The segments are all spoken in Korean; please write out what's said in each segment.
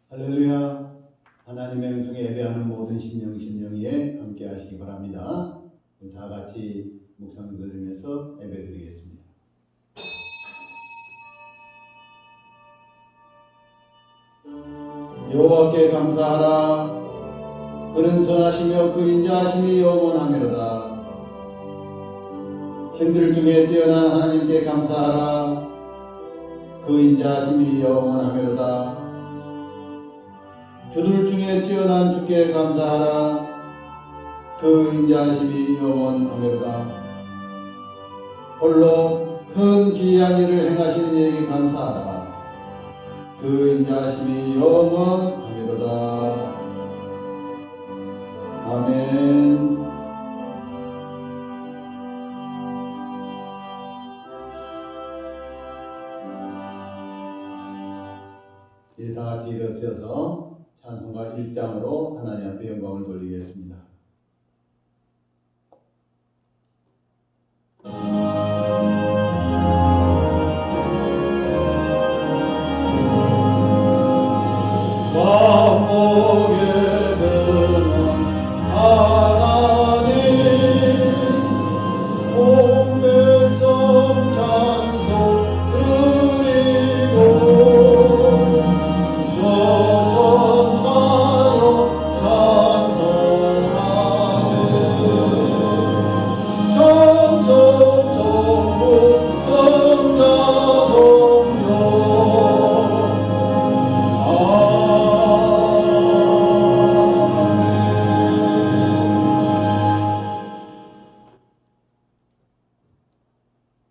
할렐루야. 하나님의 은총에 예배하는 모든 심령이에 함께 하시기 바랍니다. 다 같이 묵상 들으면서 예배 드리겠습니다. 여호와께 감사하라. 그는 선하시며 그 인자하심이 영원하미로다. 신들 중에 뛰어난 하나님께 감사하라. 그 인자하심이 영원하미로다. 주들 중에 뛰어난 주께 감사하라. 그 인자하심이 영원하미로다. 홀로 큰 기이한 일을 행하시는 이에게 감사하라. 그 인자하심이 영원하미로다. 아멘. 이제 다 같이 일어서서 찬송가 1장으로 하나님 앞에 영광을 돌리겠습니다.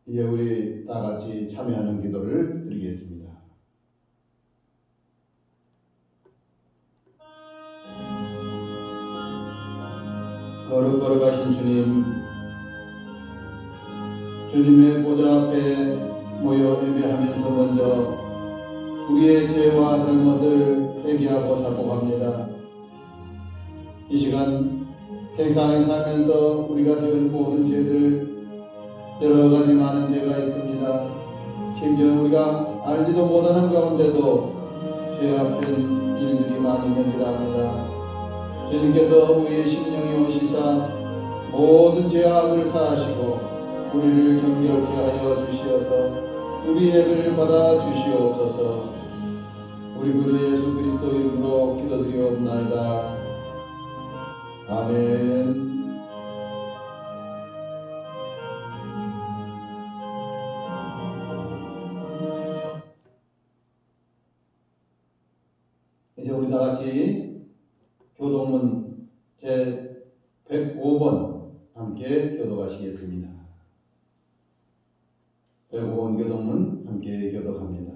이제 우리 다 같이 참여하는 기도를 드리겠습니다. 걸어가신 주님, 주님의 보좌 앞에 모여 예배하면서 먼저 우리의 죄와 잘못을 회개하고 자복합니다. 이 시간 세상에 살면서 우리가 지은 모든 죄들, 여러 가지 많은 죄가 있습니다. 심지어 우리가 알지도 못하는 가운데도 죄 앞엔 일들이 많이 있는지라 합니다. 주님께서 우리의 심령에 오시사 모든 죄악을 사하시고 우리를 정결케 하여 주시어서 우리 예배를 받아 주시옵소서. 우리 구주 예수 그리스도 이름으로 기도드리옵나이다. 아멘. 이제 우리 다 같이 교도문 제 105번 함께 교독하시겠습니다. 105번 교도문 함께 교독합니다.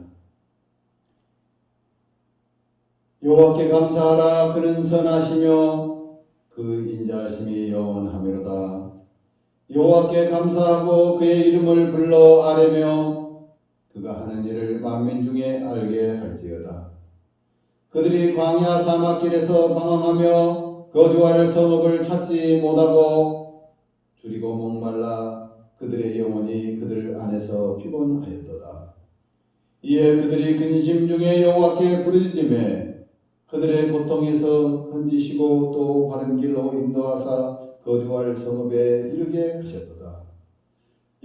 여호와께 감사하라. 그는 선하시며 그 인자하심이 영원하미로다. 여호와께 감사하고 그의 이름을 불러 아뢰며 그가 하는 일을 만민 중에 알게 할지어다. 그들이 광야 사막길에서 방황하며 거주할 성읍을 찾지 못하고 줄이고 목말라 그들의 영혼이 그들 안에서 피곤하였도다. 이에 그들이 근심 중에 여호와께 부르짖으매 그들의 고통에서 건지시고 또 바른 길로 인도하사 거주할 성읍에 이르게 하셨도다.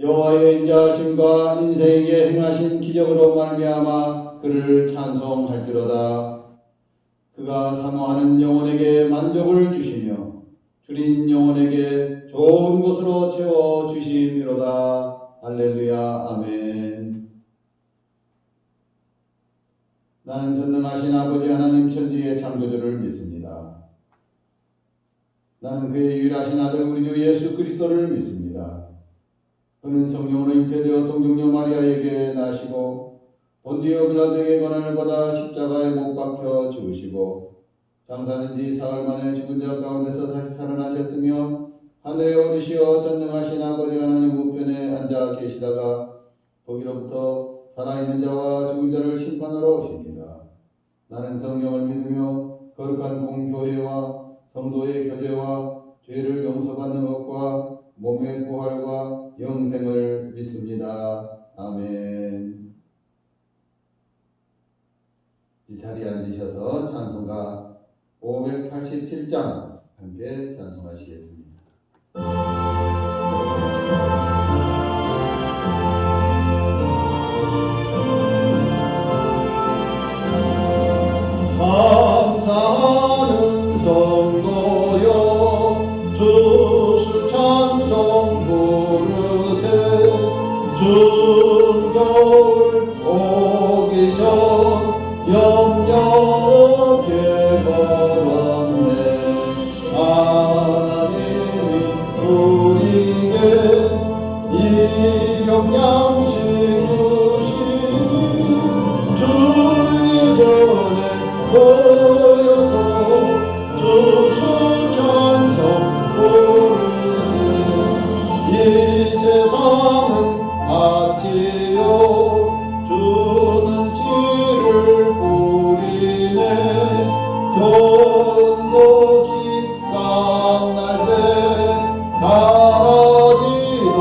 여호와의 인자하심과 인생에게 행하신 기적으로 말미암아 그를 찬송할지로다. 그가 사모하는 영혼에게 만족을 주시며 줄인 영혼에게 좋은 곳으로 채워 주심이로다. 할렐루야. 아멘. 나는 전능하신 아버지 하나님 천지의 창조주를 믿습니다. 나는 그의 유일하신 아들 우리 주 예수 그리스도를 믿습니다. 그는 성령으로 잉태되어 동정녀 마리아에게 나시고 본디오 빌라도에게 고난을 받아 십자가에 못 박혀 죽으시고 장사된 지 사흘 만에 죽은 자 가운데서 다시 살아나셨으며 하늘에 오르시어 전능하신 아버지 하나님 우편에 앉아 계시다가 거기로부터 살아있는 자와 죽은 자를 심판하러 오십니다. 나는 성령을 믿으며 거룩한 공교회와 성도의 교제와 죄를 용서받는 것과 몸의 부활과 영생을 믿습니다. 아멘. 이 자리에 앉으셔서 찬송가 587장 함께 찬송하시겠습니다. 감사하는 성도여 주수 찬송 부르세 추운 겨울 오기 전 염려게 걸었네 하나님이 우리에게 일용 양식 주시니 주의 전에 모여서 주수 찬송 부르네 이 세상은 아티요 주는 씨를 뿌리네 좋은 곡식 쌍날 때 가라지로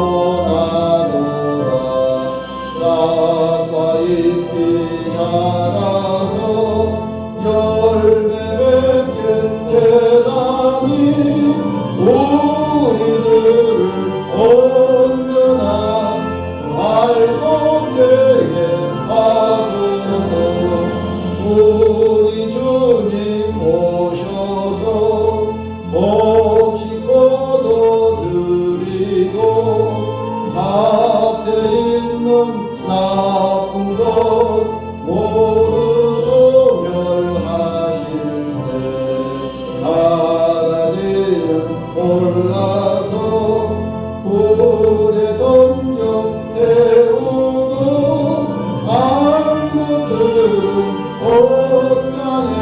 나도다 싹과 잎이 자라서 열매 맺게 되다니 우리들을 언제나 알곡되게 하소서 우리 주님 오셔서 몫이 거둬드리고 밭에 있는 나쁜 것 모두 소멸하실 때 하나님은 올라서 불에 던져 태우고 알곡들은 옷간에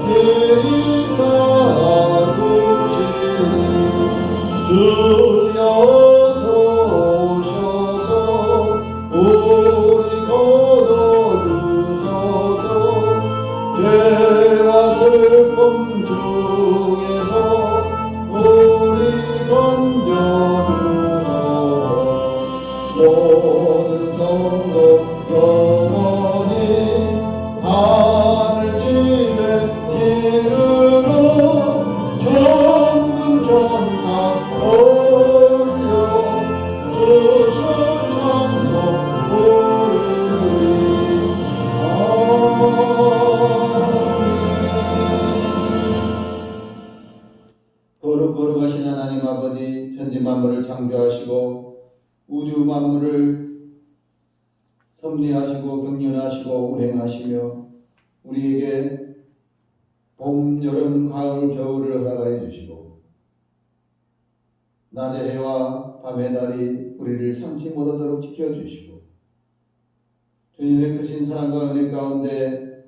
길이 쌓아두시니 주여서 오셔서 우리 거둬주소서 죄와 슬픔 중에서 우리 건져주소서 모든 성도 영원히 하늘 집에 이르러 천군 천사 올려 주수 찬송 부르리 거룩하신 하나님 아버지 천지 만물을 창조하시고 우주 만물을 섭리하시고 경륜하시고 운행하시며 우리에게 봄, 여름, 가을, 겨울을 허락하여 주시고 낮의 해와 밤의 달이 우리를 삼치 못하도록 지켜주시고 주님의 크신 사랑과 은혜 가운데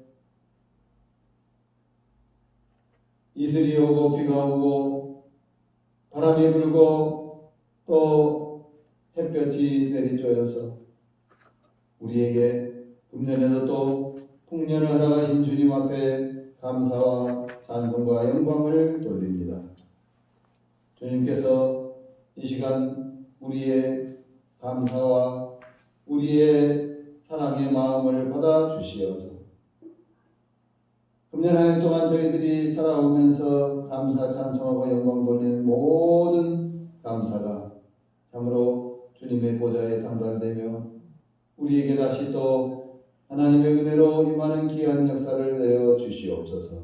이슬이 오고 비가 오고 바람이 불고 또 햇볕이 내리쬐어서 우리에게 금년에도 또 풍년을 허락하신 주님 앞에 감사와 찬송과 영광을 돌립니다. 주님께서 이 시간 우리의 감사와 우리의 사랑의 마음을 받아 주시어서 금년 한 해 동안 저희들이 살아오면서 감사 찬송하고 영광 돌리는 모든 감사가 참으로 주님의 보좌에 상달되며 우리에게 다시 또 하나님의 은혜로 임하는 귀한 역사를 내려 주시옵소서.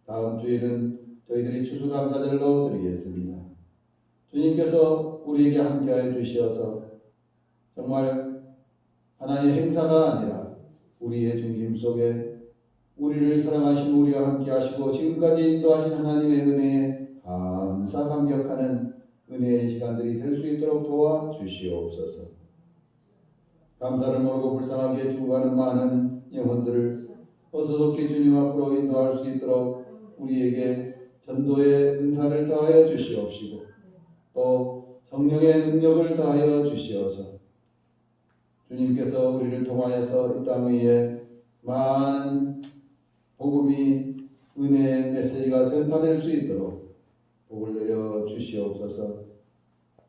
다음 주일은 저희들이 추수감사절로 드리겠습니다. 주님께서 우리에게 함께하여 주시어서 정말 하나의 행사가 아니라 우리의 중심 속에 우리를 사랑하신 우리와 함께하시고 지금까지 인도하신 하나님의 은혜에 감사 감격하는 은혜의 시간들이 될 수 있도록 도와주시옵소서. 감사를 모르고 불쌍하게 죽어가는 많은 영혼들을 어서속히 주님 앞으로 인도할 수 있도록 우리에게 전도의 은사를 더하여 주시옵시고 또 성령의 능력을 더하여 주시어서 주님께서 우리를 통하여서 이 땅 위에 많은 복음이 은혜의 메시지가 전파될 수 있도록 복을 내려 주시옵소서.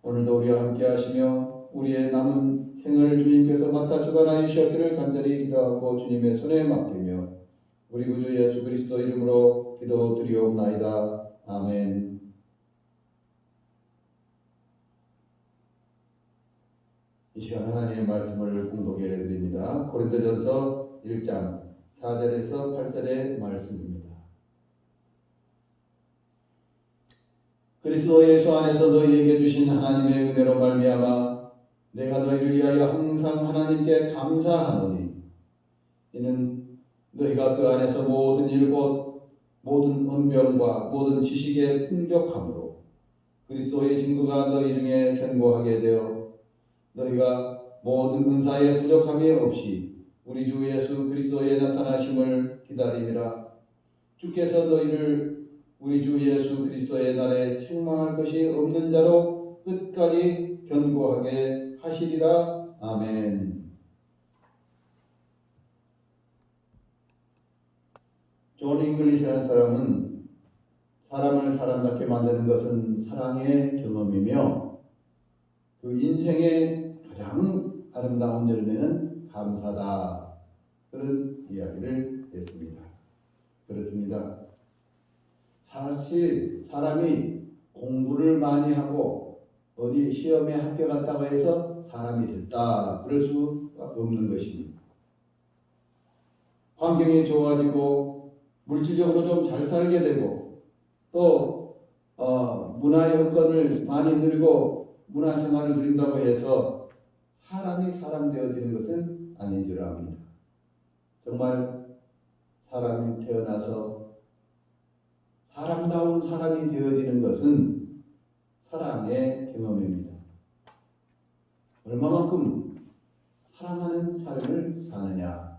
오늘도 우리와 함께 하시며 우리의 남은 생을 주님께서 맡아 주관하여 주셨기를 간절히 기도하고 주님의 손에 맡기며 우리 구주 예수 그리스도 이름으로 기도드리옵나이다. 아멘. 이 시간 하나님의 말씀을 공독해 드립니다. 고린도전서 1장 4절에서 8절의 말씀입니다. 그리스도 예수 안에서 너희에게 주신 하나님의 은혜로 말미암아 내가 너희를 위하여 항상 하나님께 감사하노니 이는 너희가 그 안에서 모든 일 곧 모든 언변과 모든 지식에 풍족함으로 그리스도의 증거가 너희 중에 견고하게 되어 너희가 모든 은사에 부족함이 없이 우리 주 예수 그리스도의 나타나심을 기다림이라. 주께서 너희를 우리 주 예수 그리스도의 날에 책망할 것이 없는 자로 끝까지 견고하게 하시리라. 아멘. 존 잉글리시라는 사람은 사람을 사람답게 만드는 것은 사랑의 경험이며 그 인생의 가장 아름다운 열매는 감사다. 그런 이야기를 했습니다. 그렇습니다. 사실 사람이 공부를 많이 하고 어디 시험에 합격했다고 해서 사람이 됐다. 그럴 수가 없는 것입니다. 환경이 좋아지고 물질적으로 좀 잘 살게 되고 또 문화의 여건을 많이 누리고 문화생활을 누린다고 해서 사람이 사람 되어지는 것은 아닌 줄 압니다. 정말 사람이 태어나서 사람다운 사람이 되어지는 것은 사랑의 경험입니다. 얼마만큼 사랑하는 삶을 사느냐,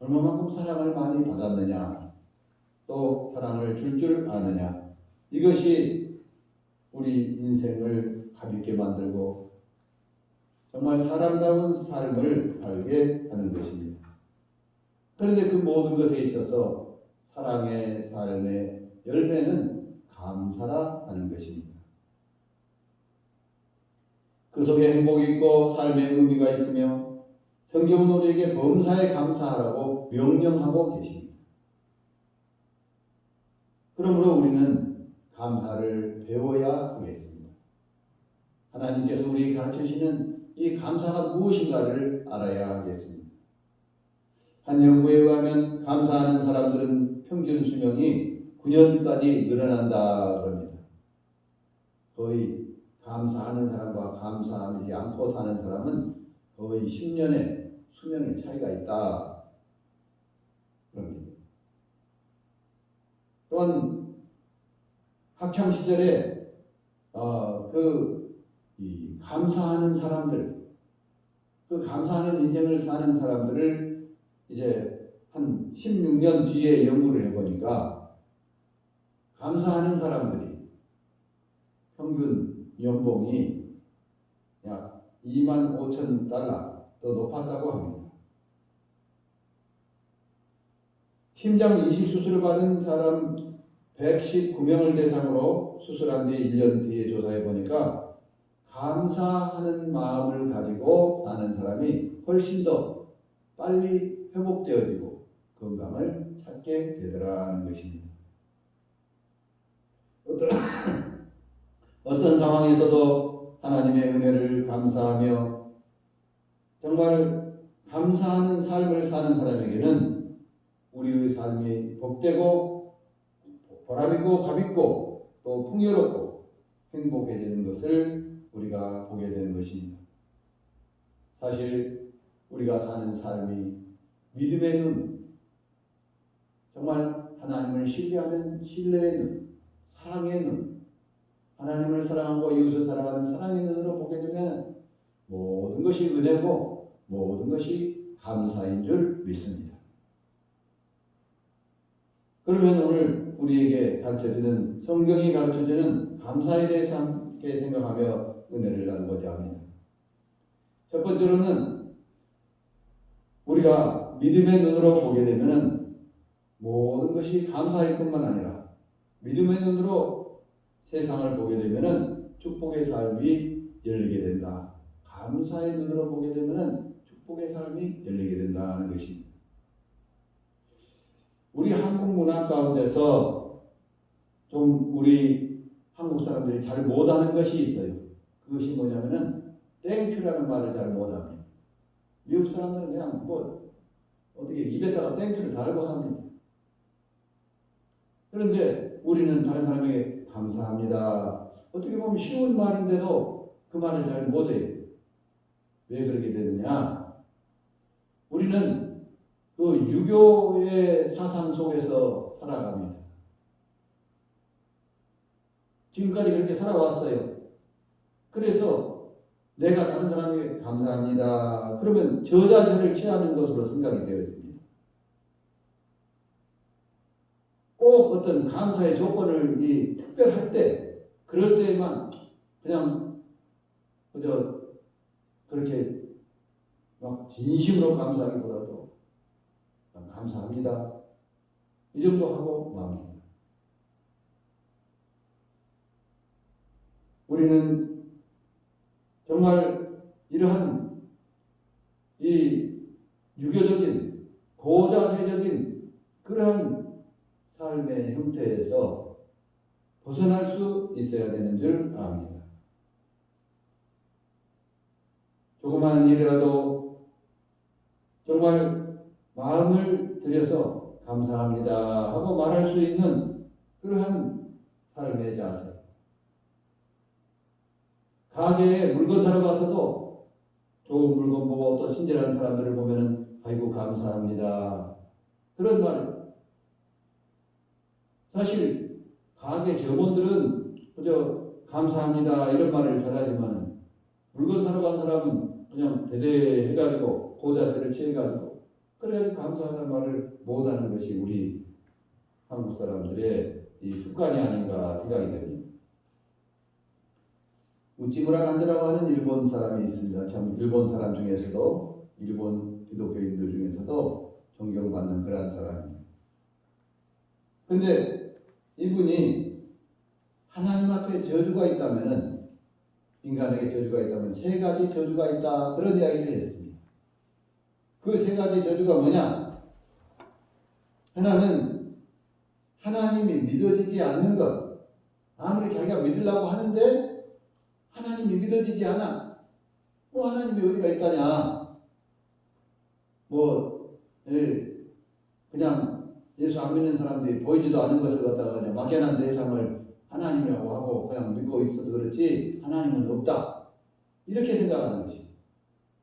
얼마만큼 사랑을 많이 받았느냐, 또 사랑을 줄 아느냐, 이것이 우리 인생을 가볍게 만들고 정말 사람다운 삶을 살게 하는 것입니다. 그런데 그 모든 것에 있어서 사랑의 삶의 열매는 감사라 하는 것입니다. 그 속에 행복이 있고 삶의 의미가 있으며 성경은 우리에게 범사에 감사하라고 명령하고 계십니다. 그러므로 우리는 감사를 배워야 하겠습니다. 하나님께서 우리에게 가르치시는 이 감사가 무엇인가를 알아야 하겠습니다. 한 연구에 의하면 감사하는 사람들은 평균 수명이 9년까지 늘어난다 그럽니다. 거의 감사하는 사람과 감사하지 않고 사는 사람은 거의 10년의 수명의 차이가 있다 그럽니다. 또한 학창 시절에 이 감사하는 사람들, 그 감사하는 인생을 사는 사람들을 이제 한 16년 뒤에 연구를 해보니까 감사하는 사람들이 평균 연봉이 약 25,000달러 더 높았다고 합니다. 심장 이식 수술을 받은 사람 119명을 대상으로 수술한 뒤 1년 뒤에 조사해 보니까 감사하는 마음을 가지고 사는 사람이 훨씬 더 빨리 회복되어지고 건강을 찾게 되더라는 것입니다. 어떤 상황에서도 하나님의 은혜를 감사하며 정말 감사하는 삶을 사는 사람에게는 우리의 삶이 복되고 보람있고 가볍고 또 풍요롭고 행복해지는 것을 우리가 보게 되는 것입니다. 사실 우리가 사는 삶이 믿음의 눈, 정말 하나님을 신뢰하는 신뢰의 눈, 사랑의 눈, 하나님을 사랑하고 이웃을 사랑하는 사랑의 눈으로 보게 되면 모든 것이 은혜고 모든 것이 감사인 줄 믿습니다. 그러면 오늘 우리에게 가르쳐주는 성경이 가르쳐주는 감사에 대해서 함께 생각하며 은혜를 나누고자 합니다. 첫 번째로는 우리가 믿음의 눈으로 보게 되면 모든 것이 감사일 뿐만 아니라 믿음의 눈으로 세상을 보게 되면 축복의 삶이 열리게 된다. 감사의 눈으로 보게 되면 축복의 삶이 열리게 된다는 것입니다. 우리 한국 문화 가운데서 좀 우리 한국 사람들이 잘 못하는 것이 있어요. 그것이 뭐냐면은 땡큐라는 말을 잘 못합니다. 미국 사람들은 그냥 어떻게 입에다가 땡큐를 달고 삽니다. 그런데 우리는 다른 사람에게 감사합니다. 어떻게 보면 쉬운 말인데도 그 말을 잘 못해요. 왜 그렇게 되느냐? 우리는 그 유교의 사상 속에서 살아갑니다. 지금까지 그렇게 살아왔어요. 그래서 내가 다른 사람에게 감사합니다. 그러면 저자세를 취하는 것으로 생각이 되어집니다. 꼭 어떤 감사의 조건을 특별할 때, 그럴 때에만 그냥 그저 그렇게 막 진심으로 감사하기보다도 감사합니다. 이 정도 하고 마무리합니다. 우리는 정말 이러한 이 유교적인 고자세적인 그러한 삶의 형태에서 벗어날 수 있어야 되는 줄 압니다. 조그마한 일이라도 정말 마음을 들여서 감사합니다 하고 말할 수 있는 그러한 삶의 자세. 가게에 물건 사러 가서도 좋은 물건 보고 또 친절한 사람들을 보면은 아이고 감사합니다. 그런 말. 사실 가게 점원들은 그저 감사합니다 이런 말을 잘하지만 물건 사러 간 사람은 그냥 대대해가지고 고자세를 취해가지고 그래야지 감사하다는 말을 못하는 것이 우리 한국 사람들의 이 습관이 아닌가 생각이 됩니다. 우찌무라 간드라고 하는 일본 사람이 있습니다. 참 일본 사람 중에서도 일본 기독교인들 중에서도 존경받는 그런 사람입니다. 근데 이분이 하나님 앞에 저주가 있다면은 인간에게 저주가 있다면 세 가지 저주가 있다 그런 이야기를 했습니다. 그 세 가지 저주가 뭐냐? 하나는 하나님이 믿어지지 않는 것. 아무리 자기가 믿으려고 하는데 하나님이 믿어지지 않아. 뭐 하나님이 어디가 있다냐. 그냥 예수 안 믿는 사람들이 보이지도 않은 것을 갖다가 그냥 막연한 대상을 하나님이라고 하고 그냥 믿고 있어서 그렇지 하나님은 없다. 이렇게 생각하는 것이.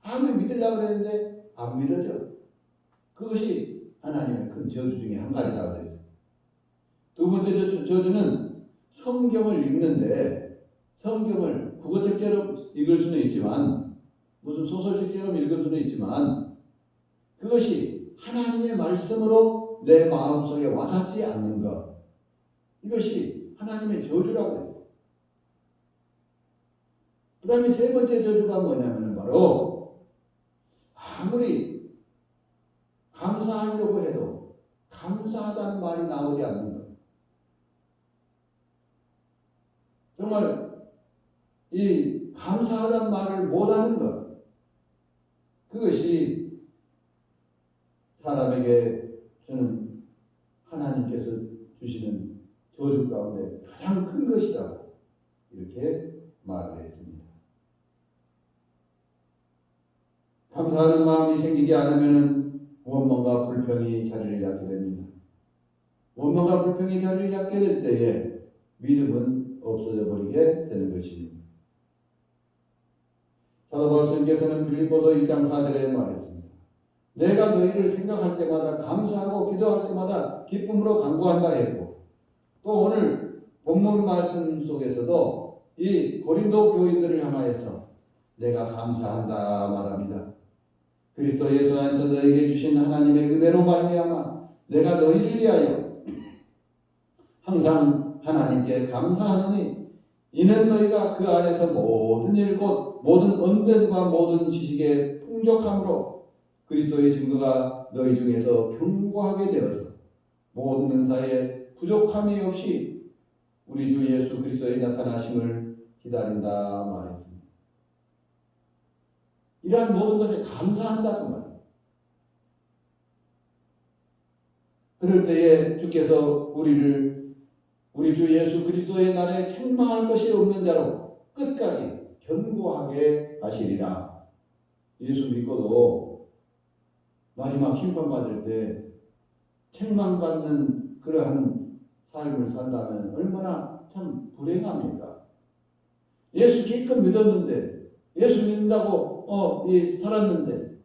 아무리 믿으려고 그랬는데 안 믿어져. 그것이 하나님의 큰 저주 중에 한 가지다 그랬어요. 두 번째 저주는 성경을 읽는데 성경을 국어책처럼 읽을 수는 있지만 무슨 소설책처럼 읽을 수는 있지만 그것이 하나님의 말씀으로 내 마음속에 와닿지 않는 것. 이것이 하나님의 저주라고 해요. 그 다음에 세 번째 저주가 뭐냐면 바로 아무리 감사하려고 해도 감사하다는 말이 나오지 않는 것. 정말 이 감사하다는 말을 못하는 것. 그것이 사람에게 주는 하나님께서 주시는 저주 가운데 가장 큰 것이라고 이렇게 말을 했습니다. 감사하는 마음이 생기지 않으면 원망과 불평이 자리를 잡게 됩니다. 원망과 불평이 자리를 잡게 될 때에 믿음은 없어져 버리게 되는 것입니다. 사도 바울께서는 빌립보서 1장 4절에 말했습니다. 내가 너희를 생각할 때마다 감사하고 기도할 때마다 기쁨으로 간구한다 했고 또 오늘 본문 말씀 속에서도 이 고린도 교인들을 향하여서 내가 감사한다 말합니다. 그리스도 예수 안에서 너에게 주신 하나님의 은혜로 말미암아 내가 너희를 위하여 항상 하나님께 감사하노니 이는 너희가 그 안에서 모든 일 곧 모든 언변과 모든 지식의 풍족함으로 그리스도의 증거가 너희 중에서 견고하게 되어서 모든 은사에 부족함이 없이 우리 주 예수 그리스도의 나타나심을 기다린다 말했습니다. 이러한 모든 것에 감사한다는 말이에요. 그럴 때에 주께서 우리 주 예수 그리스도의 날에 책망할 것이 없는 자로 끝까지 견고하게 하시리라. 예수 믿고도 마지막 심판받을 때 책망받는 그러한 삶을 산다면 얼마나 참 불행합니까? 예수 기껏 믿었는데, 예수 믿는다고 살았는데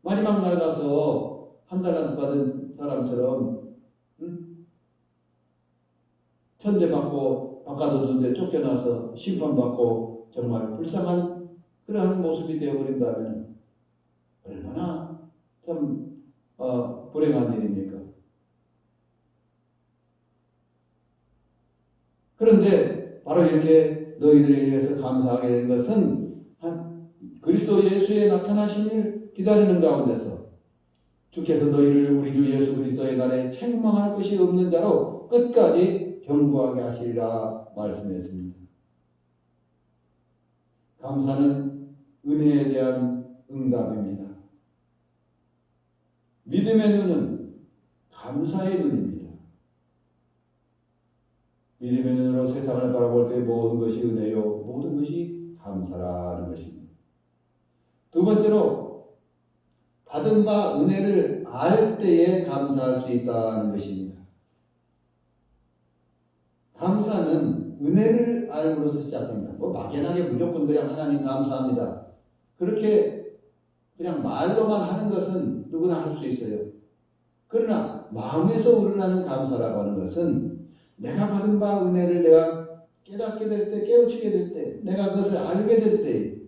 마지막 날 가서 한 달란트 받은 사람처럼 천대받고 바꿔두는데 쫓겨나서 심판받고 정말 불쌍한 그러한 모습이 되어버린다면 얼마나 참 불행한 일입니까? 그런데 바로 이렇게 너희들을 위해서 감사하게 된 것은 그리스도 예수의 나타나심을 기다리는 가운데서 주께서 너희를 우리 주 예수 그리스도의 날에 책망할 것이 없는 자로 끝까지 견고하게 하시리라 말씀했습니다. 감사는 은혜에 대한 응답입니다. 믿음의 눈은 감사의 눈입니다. 믿음의 눈으로 세상을 바라볼 때 모든 것이 은혜요, 모든 것이 감사라는 것입니다. 두 번째로 받은 바 은혜를 알 때에 감사할 수 있다는 것입니다. 감사는 은혜를 알므로서 시작됩니다. 막연하게 무조건 그냥 하나님 감사합니다. 그렇게 그냥 말로만 하는 것은 누구나 할 수 있어요. 그러나 마음에서 우러나는 감사라고 하는 것은 내가 받은 바 은혜를 내가 깨닫게 될 때, 깨우치게 될 때, 내가 그것을 알게 될 때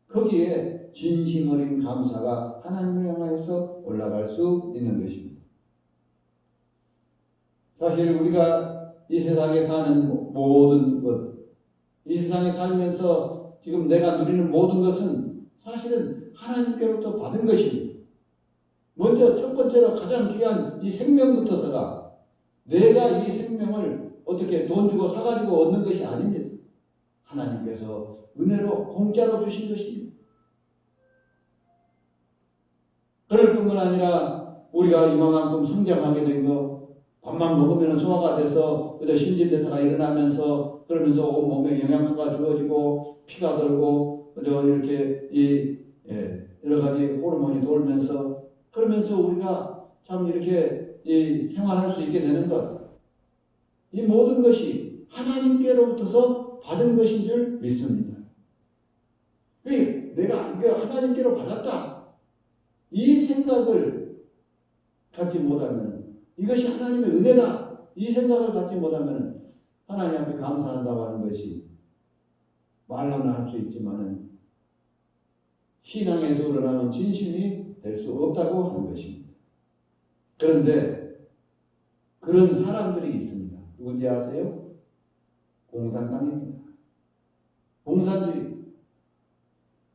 거기에 진심 어린 감사가 하나님을 향해서 올라갈 수 있는 것입니다. 사실 우리가 이 세상에 사는 모든 것, 이 세상에 살면서 지금 내가 누리는 모든 것은 사실은 하나님께로부터 받은 것입니다. 먼저 첫 번째로 가장 귀한 이 생명부터서가 내가 이 생명을 어떻게 돈 주고 사가지고 얻는 것이 아닙니다. 하나님께서 은혜로 공짜로 주신 것입니다. 그럴 뿐만 아니라 우리가 이만큼 성장하게 된 거, 밥만 먹으면 소화가 돼서 그저 신진대사가 일어나면서 그러면서 온몸에 영양소가 주어지고 피가 돌고 그저 이렇게 여러 가지 호르몬이 돌면서 그러면서 우리가 참 이렇게 생활할 수 있게 되는 것, 이 모든 것이 하나님께로부터 받은 것인 줄 믿습니다. 내가 하나님께로 받았다, 이 생각을 갖지 못하면, 이것이 하나님의 은혜다, 이 생각을 갖지 못하면 하나님 앞에 감사한다고 하는 것이 말로는 할 수 있지만 신앙에서 우러나는 진심이 될 수 없다고 하는 것입니다. 그런데 그런 사람들이 있습니다. 누군지 아세요? 공산당입니다. 공산주의.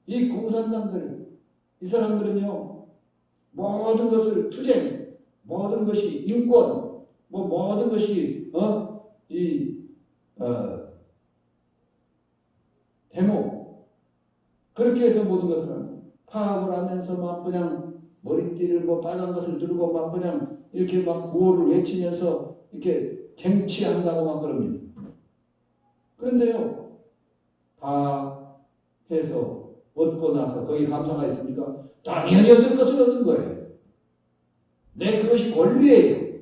이 공산당들, 이 사람들은요, 모든 것을 투쟁, 모든 것이 인권, 모든 것이 데모, 그렇게 해서 모든 것을 파업을 하면서 막 그냥 머리띠를 빨간 것을 두르고 막 그냥 이렇게 막 구호를 외치면서 이렇게 쟁취한다고 막 그럽니다. 그런데요, 다 해서 얻고 나서 거기 감사가 있습니까? 당연히 얻을 것을 얻은 거예요. 그것이 권리예요.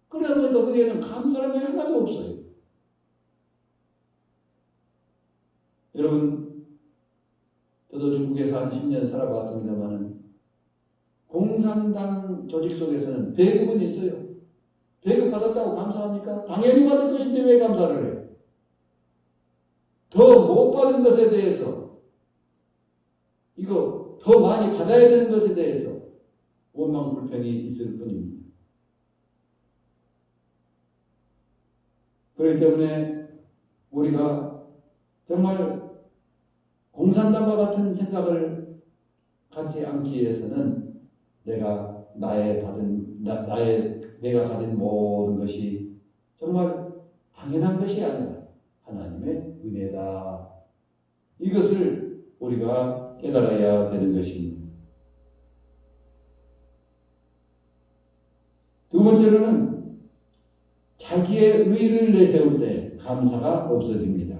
그러다 보니까 거기에는 감사함이 하나도 없어요. 여러분, 저도 중국에서 한 10년 살아봤습니다만 공산당 조직 속에서는 배급은 있어요. 배급 받았다고 감사합니까? 당연히 받을 것인데 왜 감사를 해요? 더 못 받은 것에 대해서, 이거 더 많이 받아야 되는 것에 대해서 원망 불평이 있을 뿐입니다. 그렇기 때문에 우리가 정말 공산당과 같은 생각을 갖지 않기 위해서는 내가 내가 가진 모든 것이 정말 당연한 것이 아니라 하나님의 은혜다. 이것을 우리가 깨달아야 되는 것입니다. 두 번째로는 자기의 의를 내세울 때 감사가 없어집니다.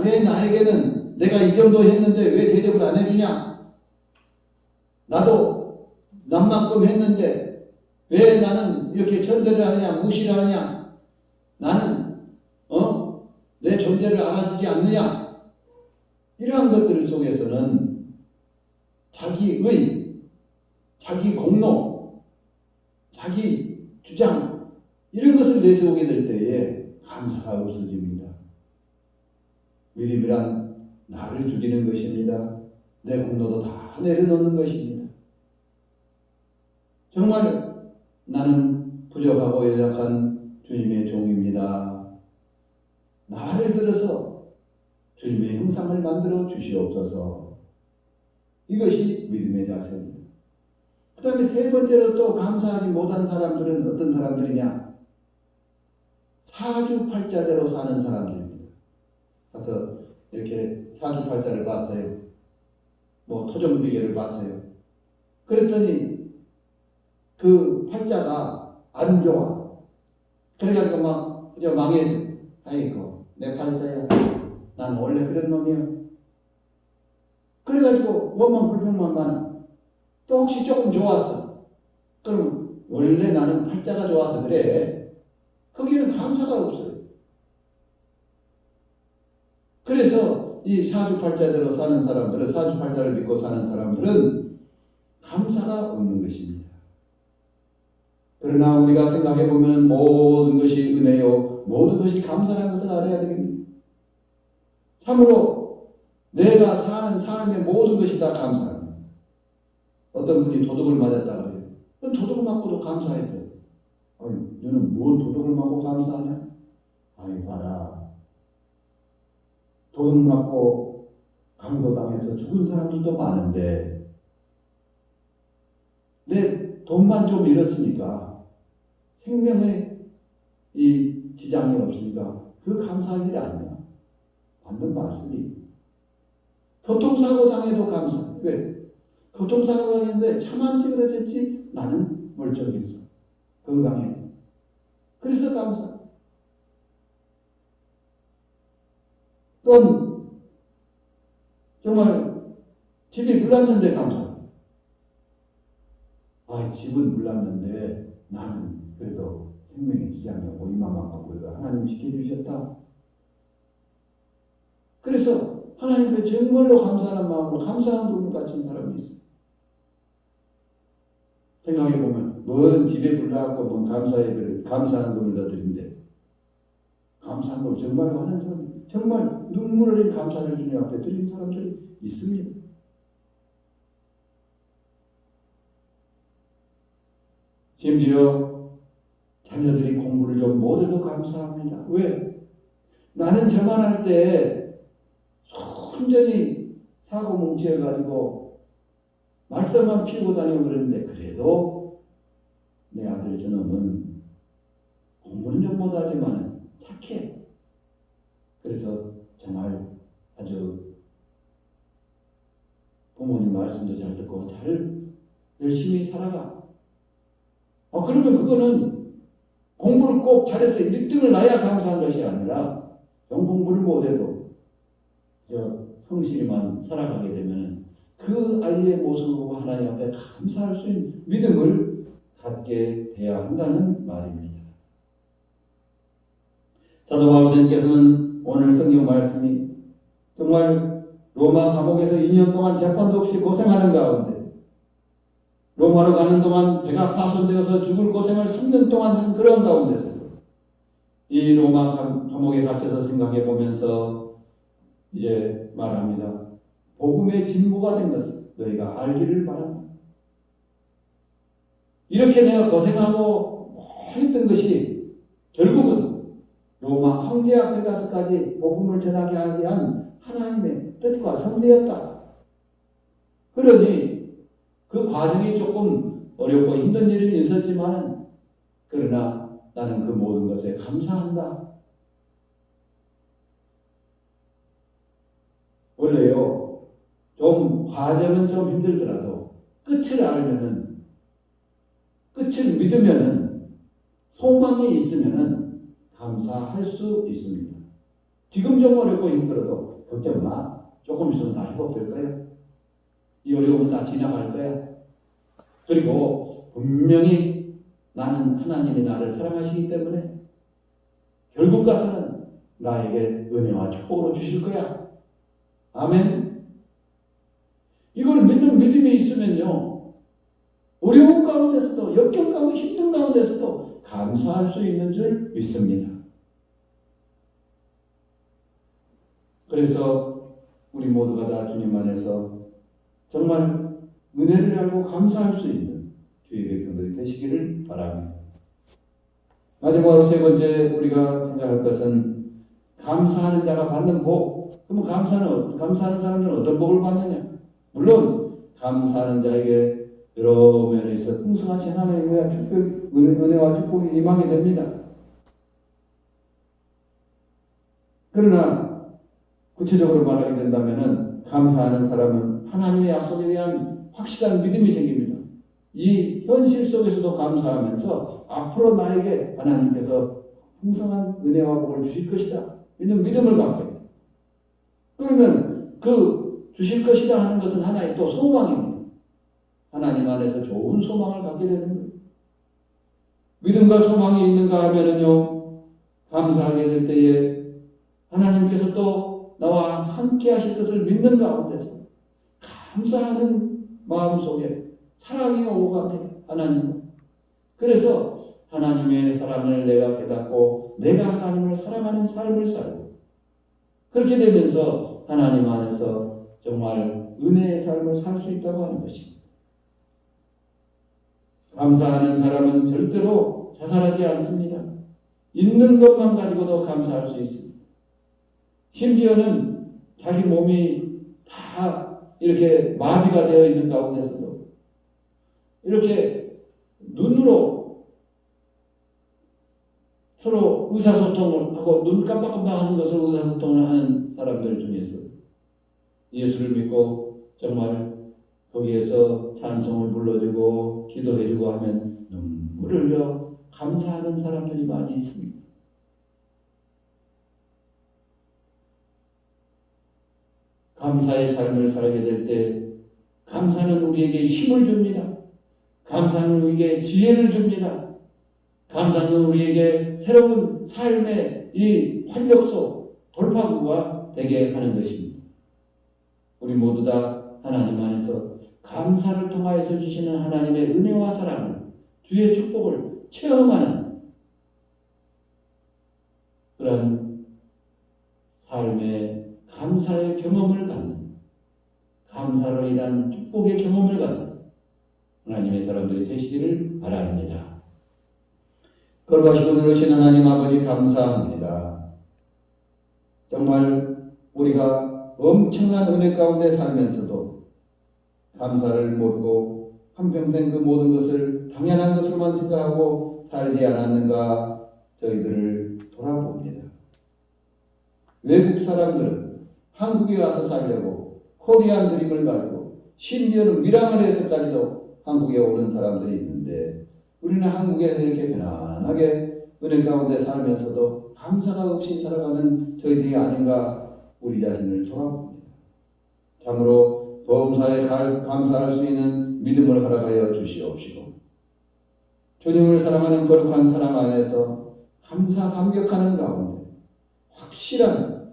왜 나에게는 내가 이 정도 했는데 왜 대접을 안 해주냐? 나도 남만큼 했는데 왜 나는 이렇게 천대를 하느냐, 무시를 하느냐? 나는 내 존재를 알아주지 않느냐? 이러한 것들 속에서는 자기의, 자기 공로, 자기 주장 이런 것을 내세우게 될 때에 감사가 없어집니다. 믿음이란 나를 죽이는 것입니다. 내 공로도 다 내려놓는 것입니다. 정말 나는 부족하고 연약한 주님의 종입니다. 나를 들어서 주님의 형상을 만들어 주시옵소서. 이것이 믿음의 자세입니다. 그 다음에 세 번째로 또 감사하지 못한 사람들은 어떤 사람들이냐? 사주팔자대로 사는 사람들입니다. 가서 이렇게 사주팔자를 봤어요. 토종비계를 봤어요. 그랬더니 그 팔자가 안 좋아. 그래가지고 막 그냥 망해져. 아이고 내 팔자야. 난 원래 그런 놈이야. 그래가지고 몸만 불평만 많아. 또 혹시 조금 좋았어. 그럼 원래 나는 팔자가 좋아서 그래. 거기는 감사가 없어요. 그래서 이 사주팔자대로 사는 사람들은, 사주팔자를 믿고 사는 사람들은 감사가 없는 것입니다. 그러나 우리가 생각해보면 모든 것이 은혜요, 모든 것이 감사라는 것을 알아야 되겠습니다. 참으로 내가 사는 삶의 모든 것이 다 감사합니다. 어떤 분이 도둑을 맞았다고 해요. 도둑 맞고도 감사했어요. 너는 뭔 도둑을 맞고 감사하냐? 아이 봐라. 도둑 맞고 강도당해서 죽은 사람들도 많은데 내 돈만 좀 잃었으니까 생명에 이 지장이 없으니까 그 감사할 일이 아니야. 맞는 말씀이. 교통사고 당해도 감사. 왜? 교통사고 당했는데 차만 찌그러졌지 나는 멀쩡했어. 건강해. 그래서 감사. 또 정말 집이 불났는데 감사. 집은 불났는데 나는 그래도 생명의 지장이 없고 이만큼 그래도 하나님 지켜주셨다. 그래서 하나님께 정말로 감사하는 마음으로 감사한 부분을 가진 사람이 있어요. 생각해보면 뭔 집에 불나고 뭔 감사하는 부분을 더 드린데 감사한 걸 정말로 하는 사람이 정말 눈물 흘린 감사를 주님 앞에 드린 사람들이 있습니다. 심지어 자녀들이 공부를 좀 못해도 감사합니다. 왜? 나는 저만 할 때 순전히 사고 뭉치해가지고 말썽만 피우고 다니고 그러는데 그래도 내 아들 저놈은 공부는 좀 못하지만 착해. 그래서 정말 아주 부모님 말씀도 잘 듣고 잘 열심히 살아가. 그러면 그거는 공부를 꼭 잘해서 1등을 나야 감사한 것이 아니라 공부를 못해도 성실히만 살아가게 되면 그 아이의 모습으로 하나님 앞에 감사할 수 있는 믿음을 갖게 돼야 한다는 말입니다. 사도 바울님께서는 오늘 성경 말씀이 정말 로마 감옥에서 2년 동안 재판도 없이 고생하는 가운데 로마로 가는 동안 배가 파손되어서 죽을 고생을 3년 동안 한 그런 가운데서 이 로마 감옥에 갇혀서 생각해 보면서 이제 말합니다. 복음의 진보가 된 것을 너희가 알기를 바랍니다. 이렇게 내가 고생하고 했던 것이 결국은 로마 황제 앞에 가서까지 복음을 전하게 하기 위한 하나님의 뜻과 섭리였다. 그러니 그 과정이 조금 어렵고 힘든 일은 있었지만 그러나 나는 그 모든 것에 감사한다. 과정은 좀 힘들더라도 끝을 알면은, 끝을 믿으면은, 소망이 있으면은 감사할 수 있습니다. 지금 좀 어렵고 힘들어도 걱정 마. 조금 있으면 다 회복될 거야. 이 어려움은 다 지나갈 거야. 그리고 분명히 나는 하나님이 나를 사랑하시기 때문에 결국 가서는 나에게 은혜와 축복으로 주실 거야. 아멘. 이걸 믿는 믿음이 있으면요, 어려운 가운데서도, 역경 가운데, 힘든 가운데서도 감사할 수 있는 줄 믿습니다. 그래서 우리 모두가 다 주님 안에서 정말 은혜를 알고 감사할 수 있는 주의 백성들이 되시기를 바랍니다. 마지막으로 세 번째 우리가 생각할 것은 감사하는 자가 받는 복. 그러면 감사하는 사람들은 어떤 복을 받느냐? 물론 감사하는 자에게 여러 면에서 풍성하신 하나님의 은혜와 축복이 임하게 됩니다. 그러나 구체적으로 말하게 된다면 감사하는 사람은 하나님의 약속에 대한 확실한 믿음이 생깁니다. 이 현실 속에서도 감사하면서 앞으로 나에게 하나님께서 풍성한 은혜와 복을 주실 것이다. 이런 믿음을 갖게 됩니다. 그러면 그 주실 것이다 하는 것은 하나의 또 소망입니다. 하나님 안에서 좋은 소망을 갖게 되는 거예요. 믿음과 소망이 있는가 하면은요, 감사하게 될 때에 하나님께서 또 나와 함께 하실 것을 믿는 가운데서 감사하는 마음속에 사랑이 오고 가게 하나님. 그래서 하나님의 사랑을 내가 깨닫고 내가 하나님을 사랑하는 삶을 살고 그렇게 되면서 하나님 안에서 정말 은혜의 삶을 살 수 있다고 하는 것입니다. 감사하는 사람은 절대로 자살하지 않습니다. 있는 것만 가지고도 감사할 수 있습니다. 심지어는 자기 몸이 다 이렇게 마비가 되어 있는 가운데서도 이렇게 눈으로 서로 의사소통을 하고 눈 깜빡깜빡 하는 것을 의사소통을 하는 사람들 중에서 예수를 믿고 정말 거기에서 찬송을 불러주고 기도해주고 하면 눈물을 흘려 감사하는 사람들이 많이 있습니다. 감사의 삶을 살게 될 때 감사는 우리에게 힘을 줍니다. 감사는 우리에게 지혜를 줍니다. 감사는 우리에게 새로운 삶의 이 활력소, 돌파구가 되게 하는 것입니다. 우리 모두 다 하나님 안에서 감사를 통하여서 주시는 하나님의 은혜와 사랑을, 주의 축복을 체험하는 그런 삶의 감사의 경험을 갖는, 감사로 인한 축복의 경험을 갖는 하나님의 사람들이 되시기를 바랍니다. 걸어가시고 누르신 하나님 아버지 감사합니다. 정말 우리가 엄청난 은혜 가운데 살면서도 감사를 모르고 한평생 그 모든 것을 당연한 것으로만 생각하고 살지 않았는가 저희들을 돌아봅니다. 외국 사람들은 한국에 와서 살려고 코리안 드림을 가지고 심지어는 밀항을 해서까지도 한국에 오는 사람들이 있는데 우리는 한국에서 이렇게 편안하게 은혜 가운데 살면서도 감사가 없이 살아가는 저희들이 아닌가 우리 자신을 돌아봅니다. 참으로 범사에 감사할 수 있는 믿음을 허락하여 주시옵시고 주님을 사랑하는 거룩한 사랑 안에서 감사 감격하는 가운데 확실한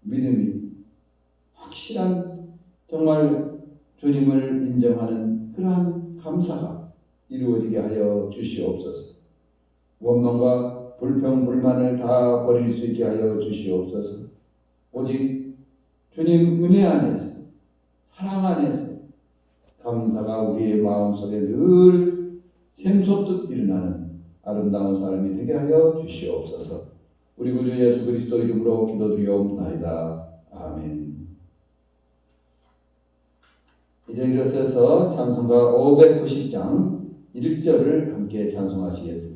믿음이 확실한 정말 주님을 인정하는 그러한 감사가 이루어지게 하여 주시옵소서. 원망과 불평, 불만을 다 버릴 수 있게 하여 주시옵소서. 오직 주님 은혜 안에서 사랑 안에서 감사가 우리의 마음속에 늘 샘솟듯 일어나는 아름다운 삶이 되게 하여 주시옵소서. 우리 구주 예수 그리스도 이름으로 기도드리옵나이다. 아멘. 이제 일어서서 찬송가 590장 1절을 함께 찬송하시겠습니다.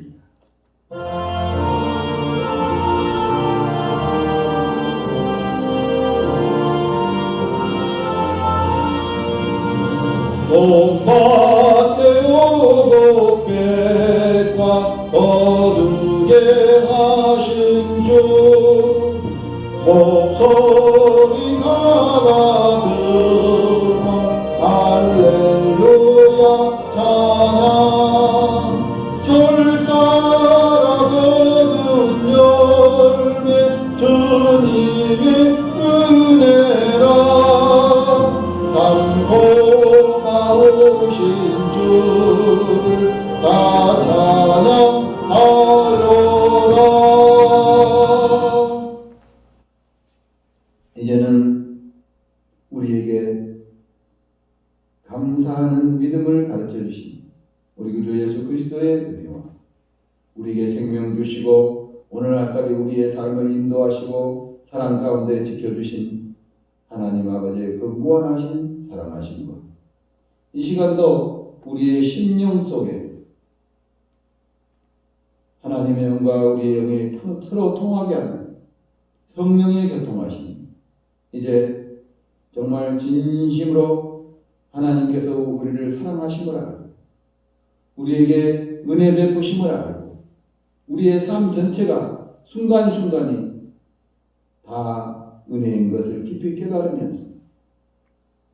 높아태 오고 백과 거두게 하신 주 목소리가 나들어 할렐루야 찬양 절 따라 거둔 열매 주님의 은혜라 담고나오신 주를 다 찬양하여라. 이제는 우리에게 감사하는 믿음을 가르쳐 주신 우리 구주 예수 그리스도의 은혜와 우리에게 생명 주시고 오늘날까지 우리의 삶을 인도하시고 사랑 가운데 지켜주신 하나님 아버지의 그 무한하신 사랑하심과 이 시간도 우리의 심령 속에 하나님의 영과 우리의 영이 서로 통하게 하는 성령의 교통하심 이제 정말 진심으로 하나님께서 우리를 사랑하심을 알고 우리에게 은혜 베푸심을 알고 우리의 삶 전체가 순간순간이 다 은혜인 것을 깊이 깨달으면서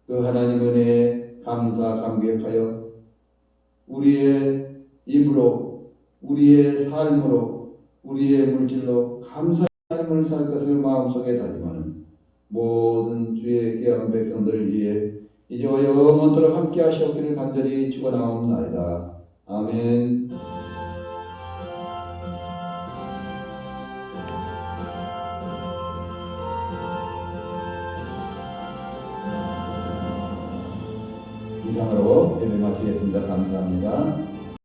그 하나님 은혜에 감사 감격하여 우리의 입으로 우리의 삶으로 우리의 물질로 감사의 삶을 살 것을 마음속에 다짐하는 모든 주의 귀한 백성들을 위해 이제와 영원토록 함께 하시옵기를 간절히 축원하옵나이다. 아멘. 이상으로 예배 마치겠습니다. 감사합니다.